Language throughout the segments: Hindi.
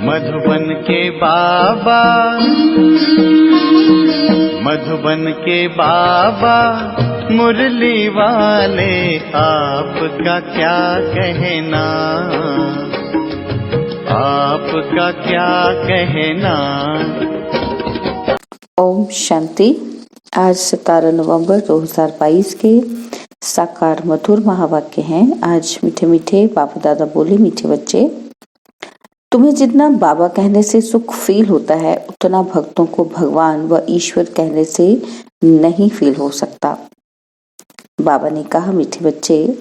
मधुबन के बाबा, मधुबन के बाबा मुरली वाले, आपका क्या कहना, आपका क्या कहना। ओम शांति। आज 17 नवंबर 2022 के साकार मधुर महावाक्य हैं। आज मीठे मीठे बाबा दादा बोले, मीठे बच्चे, तुम्हें जितना बाबा कहने से सुख फील होता है उतना भक्तों को भगवान व ईश्वर कहने से नहीं फील हो सकता। बाबा ने कहा, मीठे बच्चे,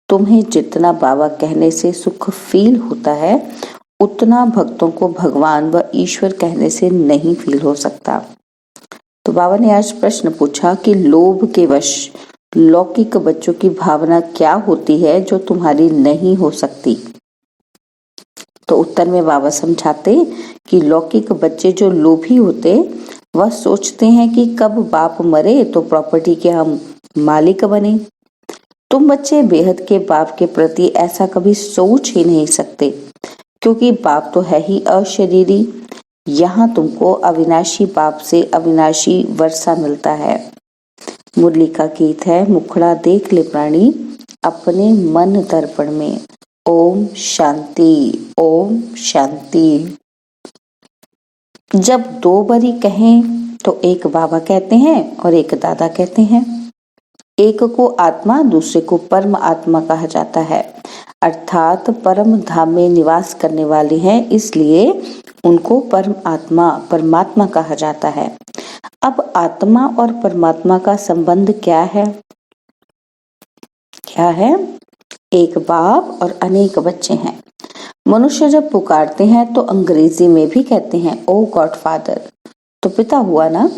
तुम्हें जितना बाबा कहने से सुख फील होता है उतना भक्तों को भगवान व ईश्वर कहने से नहीं फील हो सकता। तो बाबा ने आज प्रश्न पूछा कि लोभ के वश लौकिक बच्चों की भावना क्या होती है जो तुम्हारी नहीं हो सकती। तो उत्तर में बाबा समझाते कि लौकिक बच्चे जो लोभी होते वह सोचते हैं कि कब बाप मरे तो प्रॉपर्टी के हम मालिक बने। तुम बच्चे बेहद के बाप के प्रति ऐसा कभी सोच ही नहीं सकते, क्योंकि बाप तो है ही अशरीरी। यहाँ तुमको अविनाशी बाप से अविनाशी वर्षा मिलता है। मुरली का गीत है, मुखड़ा देख ले प्राणी अपने मन दर्पण में। ओम शांति, ओम शांति। जब दो बरी कहें तो एक बाबा कहते हैं और एक दादा कहते हैं। एक को आत्मा, दूसरे को परम आत्मा कहा जाता है, अर्थात परम धाम में निवास करने वाले हैं, इसलिए उनको परम आत्मा परमात्मा कहा जाता है। अब आत्मा और परमात्मा का संबंध क्या है? क्या है? एक बाप और अनेक बच्चे हैं। मनुष्य जब पुकारते हैं तो अंग्रेजी में भी कहते हैं ओ गॉड फादर, तो पिता हुआ ना।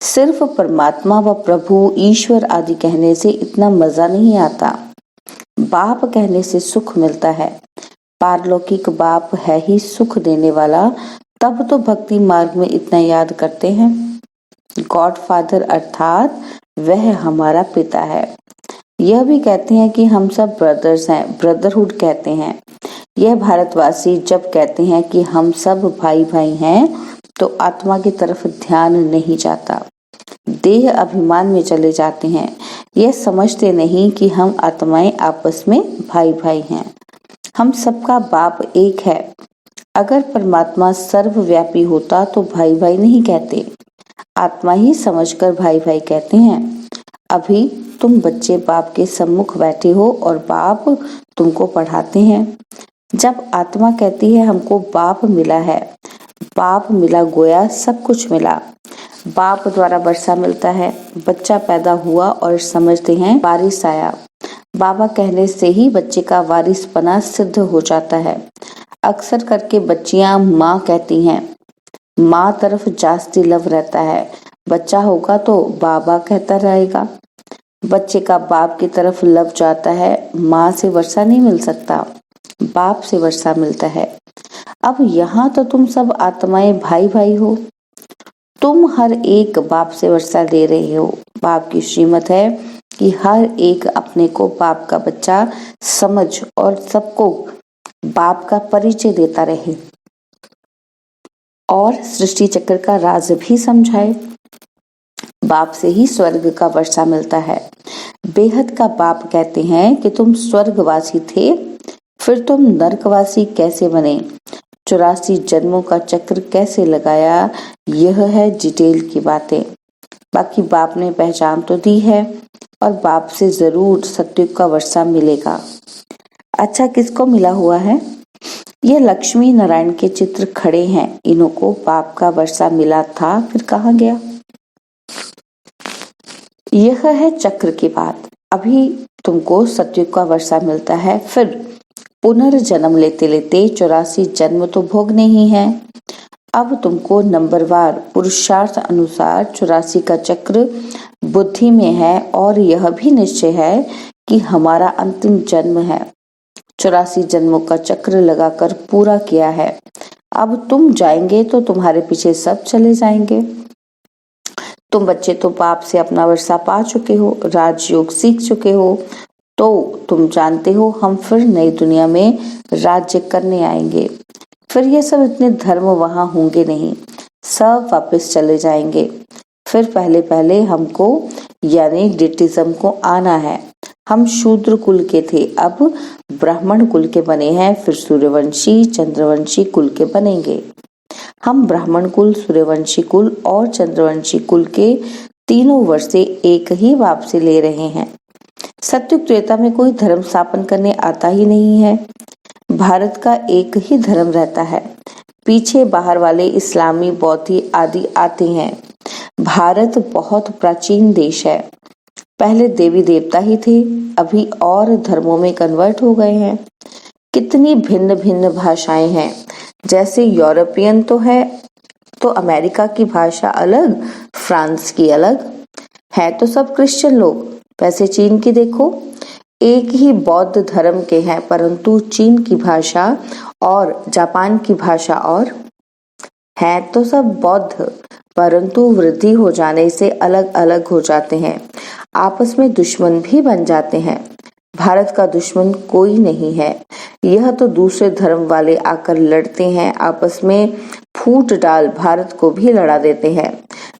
सिर्फ परमात्मा व प्रभु ईश्वर आदि कहने से इतना मजा नहीं आता। बाप कहने से सुख मिलता है। पारलौकिक बाप है ही सुख देने वाला, तब तो भक्ति मार्ग में इतना याद करते हैं। गॉड फादर अर्थात वह हमारा पिता है। यह भी कहते हैं कि हम सब ब्रदर्स हैं, ब्रदरहुड कहते हैं। यह भारतवासी जब कहते हैं कि हम सब भाई भाई हैं तो आत्मा की तरफ ध्यान नहीं जाता, देह अभिमान में चले जाते हैं। यह समझते नहीं कि हम आत्माएं आपस में भाई भाई हैं। हम सबका बाप एक है। अगर परमात्मा सर्वव्यापी होता तो भाई भाई नहीं कहते, आत्मा ही समझकर भाई भाई कहते हैं। अभी तुम बच्चे बाप के सम्मुख बैठे हो और बाप तुमको पढ़ाते हैं। जब आत्मा कहती है हमको बाप मिला है, बाप मिला गोया सब कुछ मिला। बाप द्वारा वर्षा मिलता है, बच्चा पैदा हुआ और समझते हैं बारिश आया। बाबा कहने से ही बच्चे का वारिसपना सिद्ध हो जाता है। अक्सर करके बच्चियां माँ कहती हैं, माँ तरफ जास्ती लव रहता है। बच्चा होगा तो बाबा कहता रहेगा। बच्चे का बाप की तरफ लव जाता है। माँ से वर्षा नहीं मिल सकता, बाप से वर्षा मिलता है। अब यहाँ तो तुम सब आत्माएं भाई भाई हो। तुम हर एक बाप से वर्षा ले रहे हो। बाप की श्रीमत है कि हर एक अपने को बाप का बच्चा समझ और सबको बाप का परिचय देता रहे और सृष्टि चक्र का राज भी समझाए। बाप से ही स्वर्ग का वर्षा मिलता है। बेहद का बाप कहते हैं कि तुम स्वर्गवासी थे, फिर तुम नरकवासी कैसे बने, 84 जन्मों का चक्र कैसे लगाया, यह है डिटेल की बातें। बाकी बाप ने पहचान तो दी है और बाप से जरूर सत्युग का वर्षा मिलेगा। अच्छा, किसको मिला हुआ है? यह लक्ष्मी नारायण के चित्र खड़े हैं, इन्हों को बाप का वर्षा मिला था, फिर कहाँ गया? यह है चक्र की बात। अभी तुमको सत्युग का वर्षा मिलता है, फिर पुनर्जन्म लेते लेते 84 जन्म तो भोगने ही हैं। अब तुमको नंबरवार पुरुषार्थ अनुसार 84 का चक्र बुद्धि में है और यह भी निश्चय है कि हमारा अंतिम जन्म है। 84 जन्मों का चक्र लगाकर पूरा किया है। अब तुम जाएंगे तो तुम्हारे पीछे सब चले जाएंगे। तुम बच्चे तो बाप से अपना वर्षा पा चुके हो, राजयोग सीख चुके हो, तो तुम जानते हो हम फिर नई दुनिया में राज्य करने आएंगे। फिर ये सब इतने धर्म वहां होंगे नहीं, सब वापस चले जाएंगे। फिर पहले पहले हमको यानी डिटिज्म को आना है। हम शूद्र कुल के थे, अब ब्राह्मण कुल के बने हैं, फिर सूर्यवंशी चंद्रवंशी कुल के बनेंगे। हम ब्राह्मण कुल, सूर्यवंशी कुल और चंद्रवंशी कुल के तीनों वर्ष से एक ही वापसी ले रहे हैं। सत्युग त्रेता में कोई धर्म स्थापन करने आता ही नहीं है। भारत का एक ही धर्म रहता है, पीछे बाहर वाले इस्लामी, बौद्धी आदि आते हैं। भारत बहुत प्राचीन देश है, पहले देवी देवता ही थे, अभी और धर्मों में कन्वर्ट हो गए हैं। कितनी भिन्न भिन्न भाषाएं हैं, जैसे यूरोपियन तो है तो अमेरिका की भाषा अलग, फ्रांस की अलग है, तो सब क्रिश्चियन लोग। वैसे चीन की देखो, एक ही बौद्ध धर्म के हैं, परंतु चीन की भाषा और जापान की भाषा और है तो सब बौद्ध, परंतु वृद्धि हो जाने से अलग अलग हो जाते हैं, आपस में दुश्मन भी बन जाते हैं। भारत का दुश्मन कोई नहीं है, यह तो दूसरे धर्म वाले आकर लड़ते हैं, आपस में फूट डाल भारत को भी लड़ा देते हैं।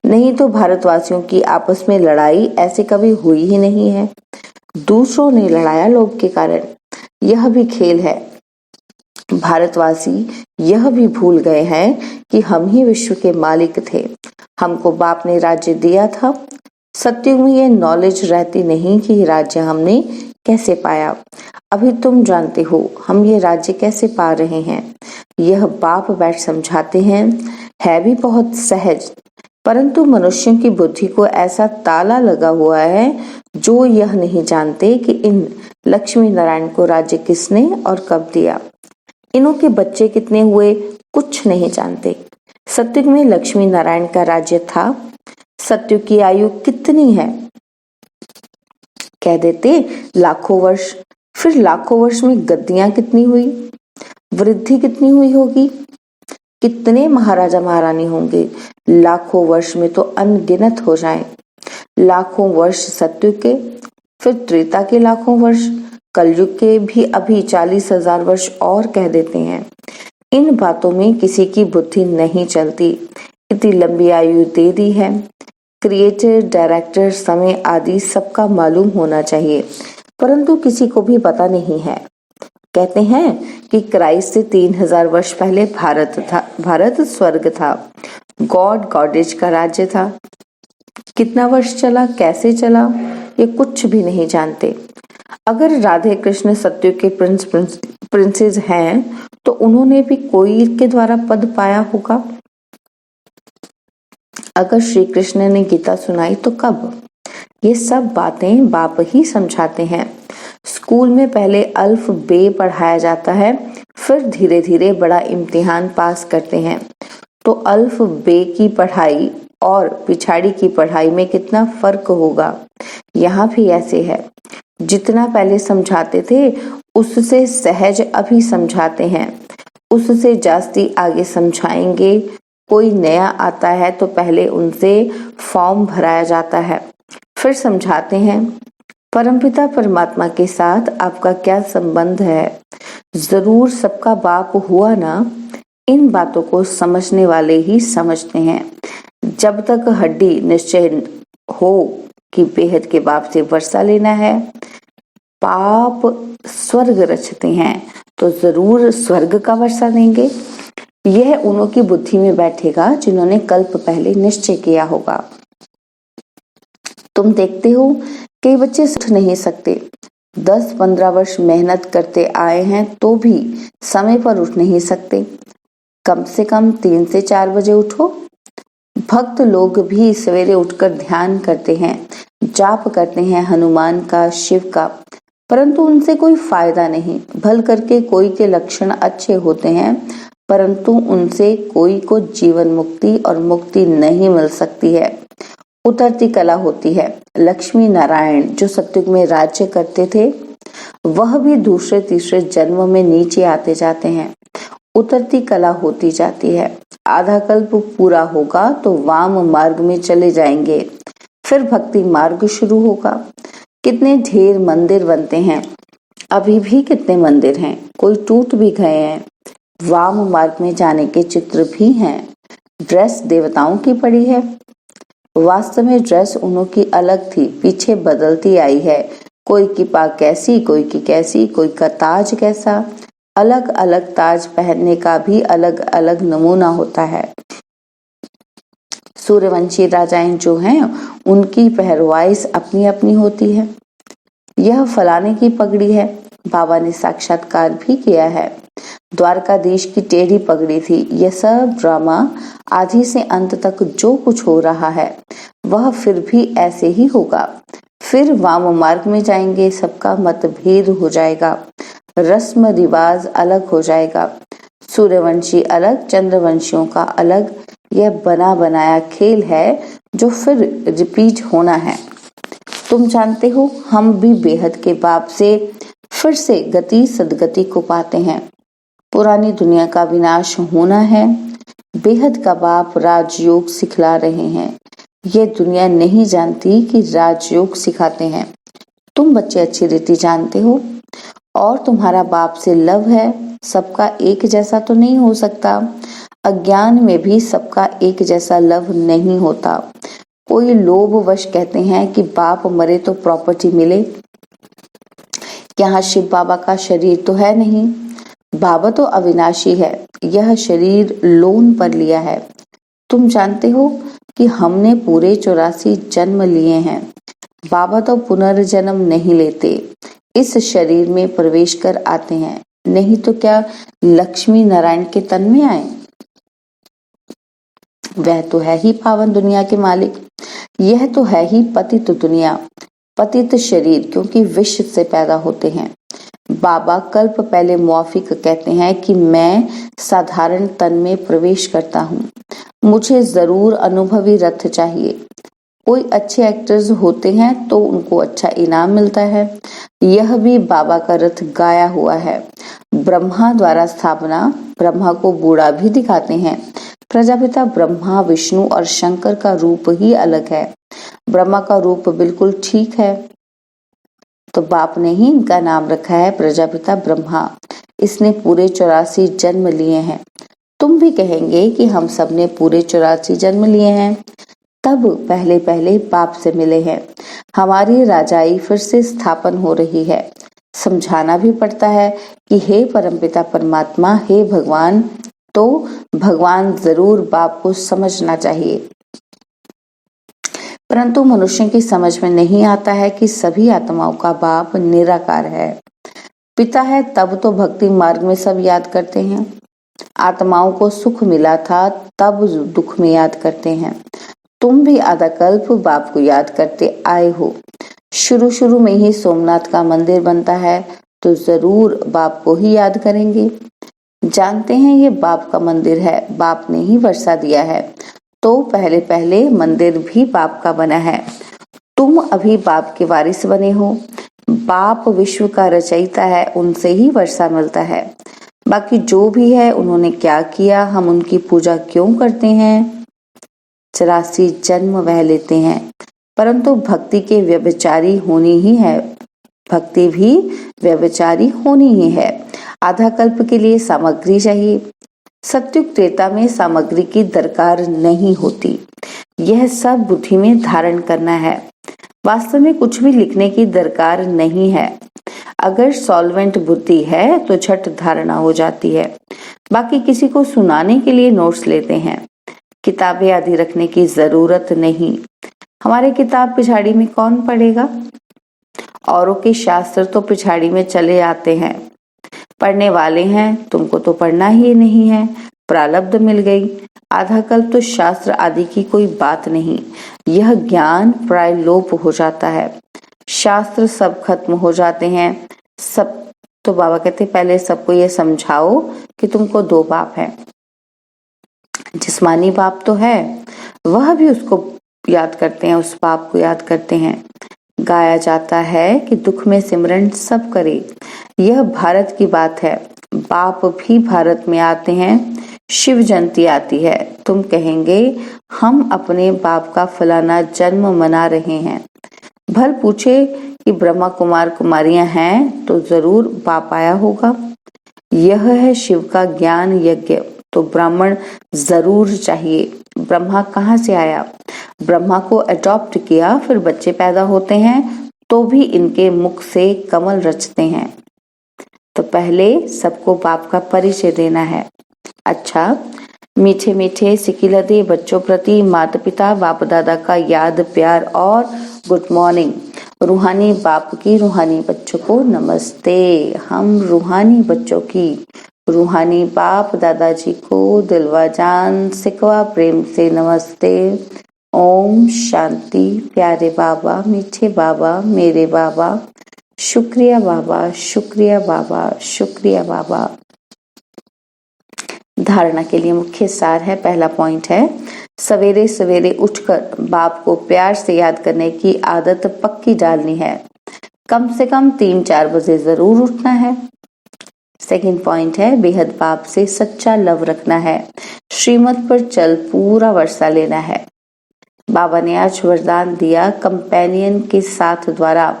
नहीं तो भारतवासियों की आपस में लड़ाई ऐसे कभी हुई ही नहीं है, दूसरों ने लड़ाया लोभ के कारण। यह भी खेल है। भारतवासी यह भी भूल गए हैं कि हम ही विश्व के मालिक थे, हमको बाप ने राज्य दिया था। सत्युग में यह नॉलेज रहती नहीं कि राज्य हमने कैसे पाया। अभी तुम जानते हो हम ये राज्य कैसे पा रहे हैं, यह बाप बैठ समझाते हैं। है भी बहुत सहज, परंतु मनुष्यों की बुद्धि को ऐसा ताला लगा हुआ है जो यह नहीं जानते कि इन लक्ष्मी नारायण को राज्य किसने और कब दिया, इनों के बच्चे कितने हुए, कुछ नहीं जानते। सत्युग में लक्ष्मी नारायण का राज्य था। सत्युग की आयु कितनी है, कह देते लाखों वर्ष। फिर लाखों वर्ष में गद्दियां कितनी हुई, वृद्धि कितनी हुई होगी, कितने महाराजा महारानी होंगे, लाखों वर्ष में तो अनगिनत हो जाएं। लाखों वर्ष सत्युग के, फिर त्रेता के लाखों वर्ष, कलयुग के भी अभी 40,000 वर्ष और कह देते हैं। इन बातों में किसी की बुद्धि नहीं चलती, इतनी लंबी आयु दे दी है। क्रिएटर, डायरेक्टर, समय आदि सबका मालूम होना चाहिए, परंतु किसी को भी पता नहीं है। कहते हैं कि क्राइस्ट से 3000 वर्ष पहले भारत स्वर्ग था, गॉड गॉडेज का राज्य था। कितना वर्ष चला, कैसे चला, ये कुछ भी नहीं जानते। अगर राधे कृष्ण सत्युग के प्रिंसेस हैं तो उन्होंने भी कोई के द्वारा पद पाया होगा। अगर श्री कृष्ण ने गीता सुनाई तो कब, ये सब बातें बाप ही समझाते हैं। स्कूल में पहले अल्फ बे पढ़ाया जाता है, फिर धीरे धीरे बड़ा इम्तिहान पास करते हैं, तो अल्फ बे की पढ़ाई और पिछाड़ी की पढ़ाई में कितना फर्क होगा। यहाँ भी ऐसे है, जितना पहले समझाते थे उससे सहज अभी समझाते हैं, उससे जास्ती आगे समझाएंगे। कोई नया आता है तो पहले उनसे फॉर्म भराया जाता है, फिर समझाते हैं। परमपिता परमात्मा के साथ आपका क्या संबंध है, जरूर सबका बाप हुआ ना। इन बातों को समझने वाले ही समझते हैं। जब तक हड्डी निश्चय हो कि बेहद के बाप से वर्षा लेना है, पाप स्वर्ग रचते हैं तो जरूर स्वर्ग का वर्षा देंगे। यह उन्हों की बुद्धि में बैठेगा जिन्होंने कल्प पहले निश्चय किया होगा। तुम देखते हो कई बच्चे उठ नहीं सकते, 10-15 वर्ष मेहनत करते आए हैं तो भी समय पर उठ नहीं सकते। कम से कम 3 से 4 बजे उठो। भक्त लोग भी सवेरे उठकर ध्यान करते हैं, जाप करते हैं हनुमान का, शिव का, परंतु उनसे कोई फायदा नहीं। भल करके कोई के लक्षण अच्छे होते हैं, परंतु उनसे कोई को जीवन मुक्ति और मुक्ति नहीं मिल सकती है, उतरती कला होती है। लक्ष्मी नारायण जो सत्युग में राज्य करते थे, वह भी दूसरे तीसरे जन्म में नीचे आते जाते हैं, उतरती कला होती जाती है। आधा कल्प पूरा होगा तो वाम मार्ग में चले जाएंगे, फिर भक्ति मार्ग शुरू होगा। कितने ढेर मंदिर बनते हैं, अभी भी कितने मंदिर हैं, कोई टूट भी गए हैं। वाम मार्ग में जाने के चित्र भी हैं। ड्रेस देवताओं की पड़ी है। वास्तव में ड्रेस उन्हों की अलग थी, पीछे बदलती आई है। कोई की पाक कैसी, कोई की कैसी, कोई का ताज कैसा। अलग अलग ताज पहनने का भी अलग अलग नमूना होता है। सूर्यवंशी राजाएं जो हैं उनकी पहरवाइश अपनी अपनी होती है। यह फलाने की पगड़ी है, बाबा ने साक्षात्कार भी किया है। द्वारकाधीश की टेढ़ी पगड़ी थी। यह सब ड्रामा आदि से अंत तक जो कुछ हो रहा है वह फिर भी ऐसे ही होगा। फिर वाम मार्ग में जाएंगे, सबका मतभेद हो जाएगा, रस्म रिवाज अलग हो जाएगा। सूर्यवंशी अलग, चंद्रवंशियों का अलग। यह बना बनाया खेल है जो फिर रिपीट होना है। तुम जानते हो, हम भी बेहद के बाप से फिर से गति सदगति को पाते हैं। पुरानी दुनिया का विनाश होना है। बेहद का बाप राजयोग सिखला रहे हैं। ये दुनिया नहीं जानती कि राजयोग सिखाते हैं। तुम बच्चे अच्छी रीति जानते हो और तुम्हारा बाप से लव है। सबका एक जैसा तो नहीं हो सकता। अज्ञान में भी सबका एक जैसा लव नहीं होता। कोई लोभवश कहते हैं कि बाप मरे तो प्रॉपर्टी मिले। यहाँ शिव बाबा का शरीर तो है नहीं। बाबा तो अविनाशी है। यह शरीर लोन पर लिया है। तुम जानते हो कि हमने पूरे 84 जन्म लिए हैं। बाबा तो पुनर्जन्म नहीं लेते, इस शरीर में प्रवेश कर आते हैं। नहीं तो क्या लक्ष्मी नारायण के तन में आए? वह तो है ही पावन दुनिया के मालिक। यह तो है ही पतित दुनिया, पतित शरीर, क्योंकि विश्व से पैदा होते हैं। बाबा कल्प पहले मौफिक कहते हैं कि मैं साधारण तन में प्रवेश करता हूँ। मुझे जरूर अनुभवी रथ चाहिए। कोई अच्छे एक्टर्स होते हैं तो उनको अच्छा इनाम मिलता है। यह भी बाबा का रथ गाया हुआ है। ब्रह्मा द्वारा स्थापना। ब्रह्मा को बूढ़ा भी दिखाते हैं। प्रजापिता ब्रह्मा, विष्णु और शंकर का रूप ही अलग है। ब्रह्मा का रूप बिल्कुल ठीक है, तो बाप ने ही इनका नाम रखा है प्रजापिता ब्रह्मा। इसने पूरे 84 जन्म लिए हैं। तुम भी कहेंगे कि हम सब ने पूरे 84 जन्म लिए हैं, तब पहले पहले बाप से मिले हैं। हमारी राजाई फिर से स्थापन हो रही है। समझाना भी पड़ता है कि हे परमपिता परमात्मा, हे भगवान, तो भगवान जरूर बाप को समझना चाहिए। परंतु मनुष्य की समझ में नहीं आता है कि सभी आत्माओं का बाप निराकार है, पिता है। तब तो भक्ति मार्ग में सब याद करते हैं। आत्माओं को सुख मिला था तब दुख में याद करते हैं। तुम भी आधा कल्प बाप को याद करते आए हो। शुरू शुरू में ही सोमनाथ का मंदिर बनता है तो जरूर बाप को ही याद करेंगे। जानते हैं ये बाप का मंदिर है, बाप ने ही वर्षा दिया है, तो पहले पहले मंदिर भी बाप का बना है। तुम अभी बाप के वारिस बने हो। बाप विश्व का रचयिता है, उनसे ही वर्षा मिलता है। बाकी जो भी है उन्होंने क्या किया, हम उनकी पूजा क्यों करते हैं? 84 जन्म वह लेते हैं, परंतु भक्ति के व्यभिचारी होनी ही है। भक्ति भी व्यभिचारी होनी ही है। आधा कल्प के लिए सामग्री चाहिए। सत्युग त्रेता में सामग्री की दरकार नहीं होती। यह सब बुद्धि में धारण करना है। वास्तव में कुछ भी लिखने की दरकार नहीं है। अगर सॉल्वेंट बुद्धि है तो झट धारणा हो जाती है। बाकी किसी को सुनाने के लिए नोट्स लेते हैं। किताबें आदि रखने की जरूरत नहीं। हमारे किताब पिछाड़ी में कौन पढ़ेगा? औरों के शास्त्र तो पिछाड़ी में चले आते हैं। पढ़ने वाले हैं, तुमको तो पढ़ना ही नहीं है, प्रारब्ध मिल गई। आधा कल्प तो शास्त्र आदि की कोई बात नहीं। यह ज्ञान प्राय लोप हो जाता है। शास्त्र सब खत्म हो जाते हैं। सब तो बाबा कहते पहले सबको ये समझाओ कि तुमको 2 बाप हैं। जिस्मानी बाप तो है, वह भी उसको याद करते हैं, उस बाप को याद करते हैं। गाया जाता है कि दुख में सिमरन सब करे। यह भारत की बात है। बाप भी भारत में आते हैं। शिव जयंती आती है। तुम कहेंगे हम अपने बाप का फलाना जन्म मना रहे हैं। भल पूछे कि ब्रह्मा कुमार कुमारियां हैं तो जरूर बाप आया होगा। यह है शिव का ज्ञान यज्ञ, तो ब्राह्मण जरूर चाहिए। ब्रह्मा कहाँ से आया? ब्रह्मा को अडॉप्ट किया, फिर बच्चे पैदा होते हैं तो भी इनके मुख से कमल रचते हैं। तो पहले सबको बाप का परिचय देना है। अच्छा, मीठे मीठे सिकिलदे बच्चों प्रति माता पिता बाप दादा का याद प्यार और गुड मॉर्निंग। रूहानी बाप की रूहानी बच्चों को नमस्ते। हम रूहानी बच्चों की रूहानी बाप दादाजी को दिलवा जान सिकवा प्रेम से नमस्ते। ओम शांति। प्यारे बाबा, मीठे बाबा, मेरे बाबा, शुक्रिया बाबा, शुक्रिया बाबा, शुक्रिया बाबा। धारणा के लिए मुख्य सार है। पहला पॉइंट है, सवेरे सवेरे उठकर बाप को प्यार से याद करने की आदत पक्की डालनी है। कम से कम 3-4 बजे जरूर उठना है। सेकंड पॉइंट है, बेहद बाप से सच्चा लव रखना है। श्रीमत पर चल पूरा वर्षा लेना है। बाबा ने आज वरदान दिया, कंपेनियन के साथ द्वारा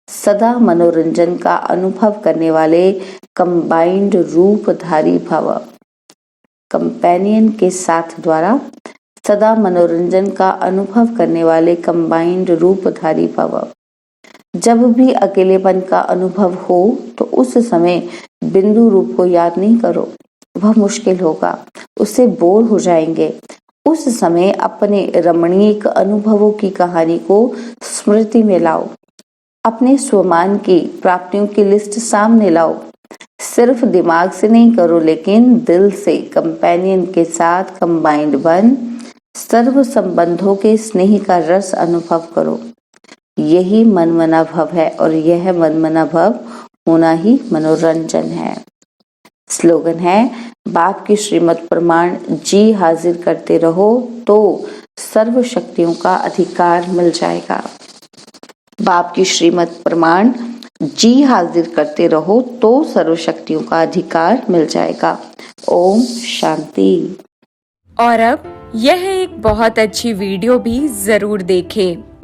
सदा मनोरंजन का अनुभव करने वाले कंबाइंड रूपधारी भव। कंपेनियन के साथ द्वारा सदा मनोरंजन का अनुभव करने वाले कंबाइंड रूपधारी भव। जब भी अकेलेपन का अनुभव हो तो उस समय बिंदु रूप को याद नहीं करो, वह मुश्किल होगा, उससे बोर हो जाएंगे। उस समय अपने रमणीक अनुभवों की कहानी को स्मृति में लाओ। अपने स्वमान की प्राप्तियों की लिस्ट सामने लाओ। सिर्फ दिमाग से नहीं करो, लेकिन दिल से कंपेनियन के साथ कंबाइंड बन सर्व संबंधों के स्नेह का रस अनुभव करो। यही मनमना भव है और यह मनमना भव होना ही मनोरंजन है। स्लोगन है, बाप की श्रीमत प्रमाण जी हाजिर करते रहो तो सर्व शक्तियों का अधिकार मिल जाएगा। बाप की श्रीमत प्रमाण जी हाजिर करते रहो तो सर्व शक्तियों का अधिकार मिल जाएगा। ओम शांति। और अब यह एक बहुत अच्छी वीडियो भी जरूर देखें।